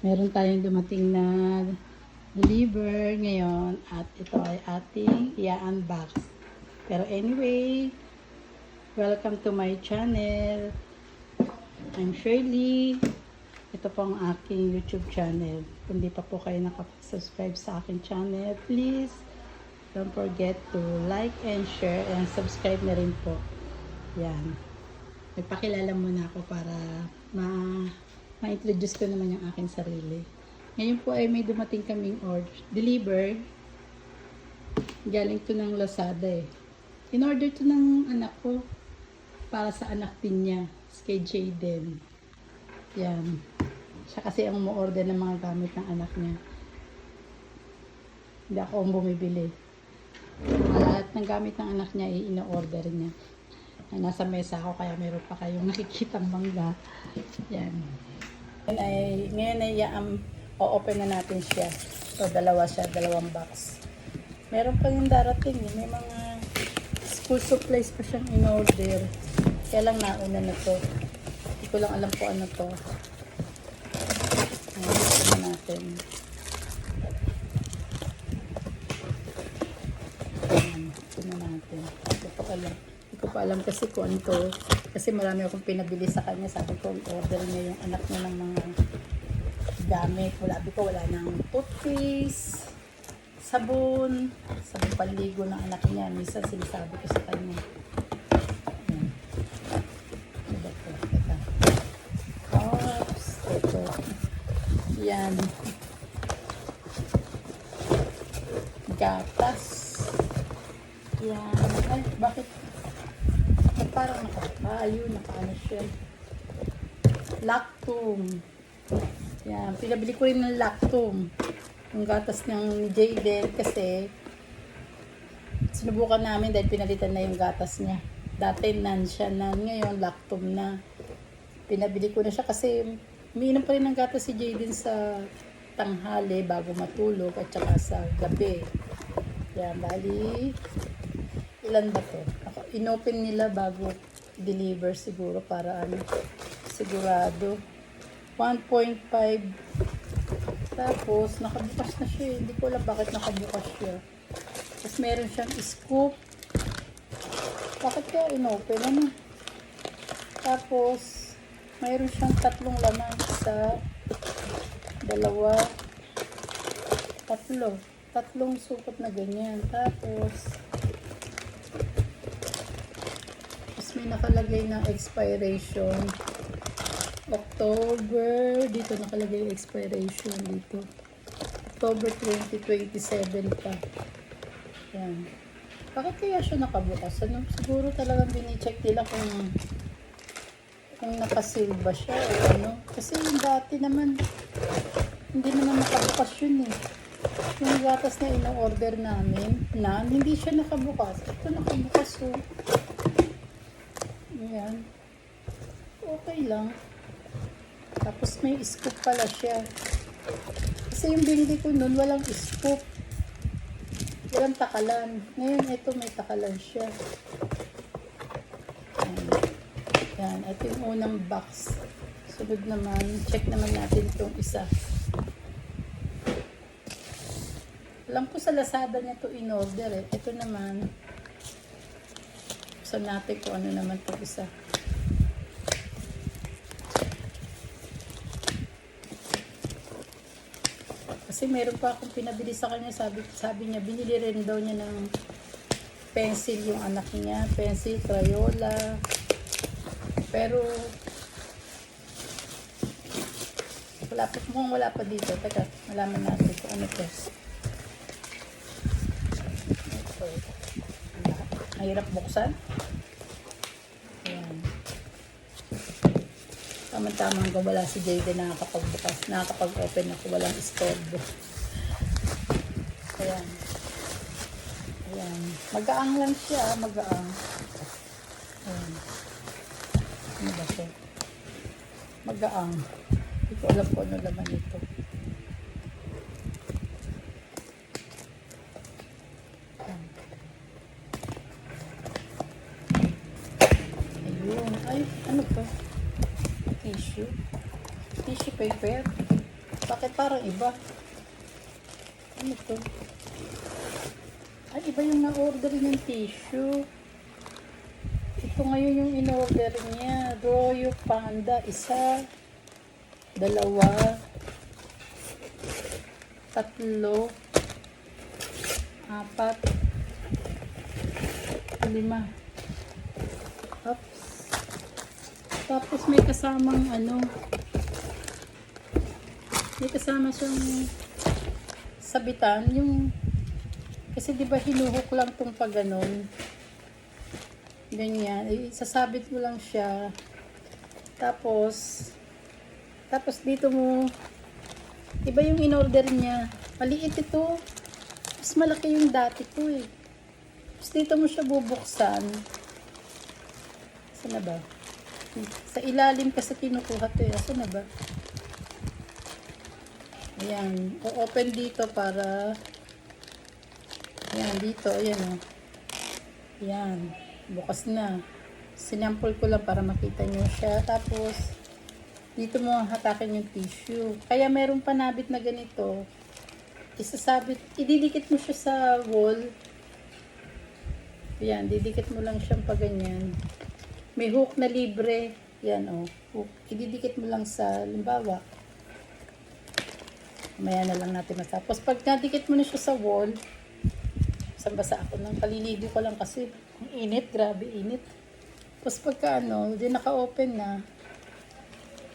Meron tayong dumating na deliver ngayon at ito ay ating i-unbox. Pero anyway, welcome to my channel. I'm Shirley. Ito po ang aking YouTube channel. Kung di pa po kayo nakapag-subscribe sa aking channel, please don't forget to like and share and subscribe na rin po. Yan. Nagpakilala muna ako para ma-introduce ko naman yung aking sarili. Ngayon po ay may dumating kaming order. Deliver. Galing to ng Lazada eh. In-order to ng anak ko para sa anak din niya. Kay Jaden. Yan. Siya kasi ang mo-order ng mga gamit ng anak niya. Hindi ako ang bumibili. Lahat ng gamit ng anak niya ay ino-order niya. Nasa mesa ako kaya meron pa kayong nakikitang mangga. Yan. Ngayon ay o-open na natin siya. So, dalawa siya, dalawang box. Meron pa yung darating. May mga school supplies pa siyang in-order. Kaya lang nauna na to. Hindi ko lang alam po ano to. Ayan, natin. Ayan, ito na natin. Ito pa alam. Hindi ko pa alam kasi kung ano to. Kasi marami akong pinabili sa kanya. Sabi ko, order niya yung anak niya ng mga gamit. Wala ng toothpaste, sabon panligo ng anak niya. Minsan sinasabi ko sa kanya. Ayan. Ito. Oops. Ito. Yan. Gatas. Yan. Ay, bakit? Parang nakakayo, nakaano siya. Lactum. Yan, pinabili ko rin ng Lactum. Yung gatas ng Jaden kasi sinubukan namin dahil pinalitan na yung gatas niya. Dati nan siya na, ngayon Lactum na. Pinabili ko na siya kasi umiinom pa rin ng gatas si Jaden sa tanghali bago matulog at saka sa gabi. Yan, bali ilan ba to? Inopen nila bago deliver siguro para ano, sigurado 1.5. Tapos nakabukas na siya, hindi ko alam bakit nakabukas siya. Tapos meron siyang scoop. Bakit kaya inopen ano? Tapos mayroon siyang tatlong laman, isa, dalawa, tatlong supot na ganyan. Tapos may nakalagay na expiration October, dito nakalagay yung expiration dito October 2027 pa. Yan. Bakit kaya siya nakabukas? Ano? Siguro talagang binicheck nila kung nakasil ba siya o ano. Kasi yung dati naman hindi naman nakabukas yun eh. Yung gatas na ino-order namin hindi siya nakabukas. Ito nakabukas oh. Ayan. Okay lang. Tapos may scoop pala siya. Kasi yung binili ko nun, walang scoop. Walang takalan. Ngayon, ito may takalan siya. Ayan. Ayan. Ito yung unang box. Sunod naman, check naman natin itong isa. Alam ko sa Lazada niya to in-order eh. Ito naman, buksan natin kung ano naman ito isa. Kasi meron pa akong pinabili sa kanya. Sabi niya, binili rin daw niya ng pencil yung anak niya. Pencil, Crayola. Pero mukhang wala pa dito. Teka, malaman natin kung ano ito. Mahirap buksan. Ayan. Tama-tama hanggang wala si Jaden nakakapagbukas. Nakakapag-open ako. Walang istorbo. Ayan. Ayan. Magaang lang siya. Magaang. Ayan. Ano ba siya? Magaang. Hindi ko alam kung ano laman ito. Ayun. Ay, ano to? Tissue paper. Bakit parang iba? Ano to? Ay, iba yung na-order niyang tissue. Ito ngayon yung in-order niya. Royal Panda. Isa, dalawa, tatlo, apat, lima. Oops. Tapos may kasamang ano, may kasama siyang sabitan. Yung, kasi di ba hinuhok lang tong pag ganon. Ganyan. Sasabit mo lang siya. Tapos dito mo, iba yung in-order niya. Maliit ito. Mas malaki yung dati ko eh. Tapos dito mo siya bubuksan. Saan na ba? Sa ilalim kasi kinukuha to eh. Saan na ba? Ayan. O-open dito para ayan, dito. Ayan o. Ayan. Bukas na. Sinample ko lang para makita nyo siya. Tapos, dito mo hatakin yung tissue. Kaya meron pa nabit na ganito. Isasabit, ididikit mo siya sa wall. Ayan, didikit mo lang siyang pa ganyan. May hook na libre. Yan o. Hook. Ididikit mo lang sa limbawa. Maya na lang natin matapos. Pag nadikit mo na siya sa wall, basa ako nang kaliligo ko lang kasi ang init, grabe init. Tapos pagka ano, di naka-open na.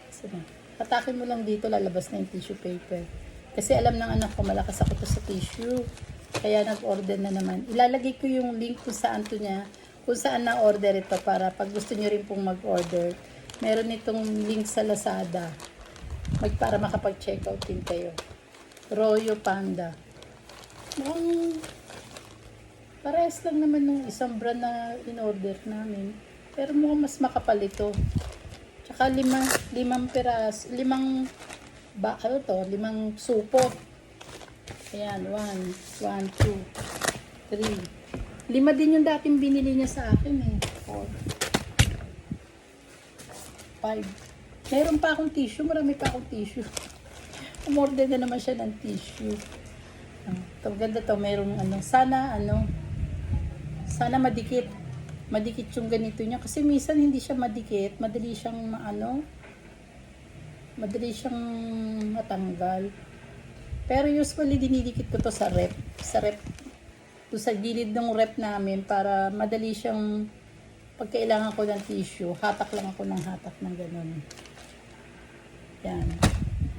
Sige. Hatakin mo lang dito, lalabas na yung tissue paper. Kasi alam ng anak ko, malakas ako to sa tissue. Kaya nag-order na naman. Ilalagay ko yung link kung saan to niya, kung saan na-order ito para pag gusto nyo rin pong mag-order. Meron itong link sa Lazada. Para makapag-checkout din kayo. Royal Panda. Mukhang parehas lang naman nung isang brand na in-order namin. Pero mukhang mas makapal ito. Tsaka limang supo. Ayan, 1, 2, 3. 5 din yung dating binili niya sa akin eh. 4, 5. Meron pa akong tissue, marami pa akong tissue. Umorder na naman siya ng tissue. Ito, ganda to, merong sana madikit. Madikit yung ganito niya. Kasi minsan hindi siya madikit. Madali siyang matanggal. Pero usually dinidikit ko to sa rep. Doon sa gilid ng rep namin para madali siyang pag kailangan ko ng tissue. Hatak lang ako ng hatak ng ganun. Yan.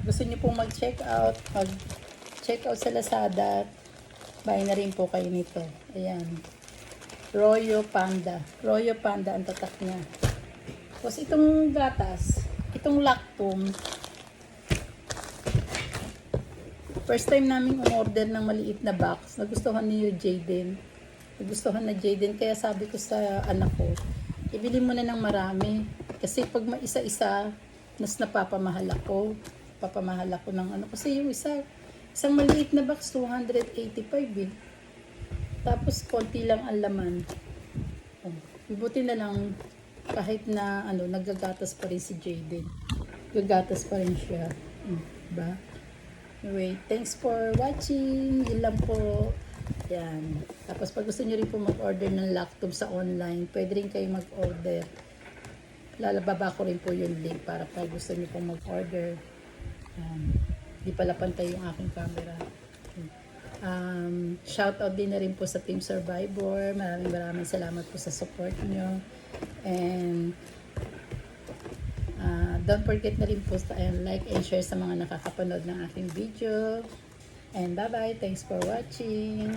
Gusto niyo pong mag-check out sa Lazada. Buy na rin po kayo nito. Ayan. Royal Panda. Royal Panda ang tatak niya. Tapos itong gatas, itong Lactum. First time namin umorder ng maliit na box. Nagustuhan niyo Jaden. Nagustuhan na Jaden. Kaya sabi ko sa anak ko, ibili mo na ng marami. Kasi pag isa-isa, napapamahal ako. Papamahal ako ng ano. Kasi yung isang maliit na box, 285 eh. Tapos, konti lang ang laman. Ibuti na lang, kahit na, naggagatas pa rin si Jaden. Gagatas pa rin siya. Diba? Anyway, thanks for watching. Yun lang po. Yan. Tapos, pag gusto nyo rin po mag-order ng Lactum sa online, pwede rin kayo mag-order. Lalababa ko rin po yung link para pag gusto nyo pong mag-order. Di pala pantay yung aking camera. Shoutout din na rin po sa Team Survivor. Maraming salamat po sa support nyo. And don't forget na rin po like and share sa mga nakakapanood ng aking video. And bye-bye. Thanks for watching.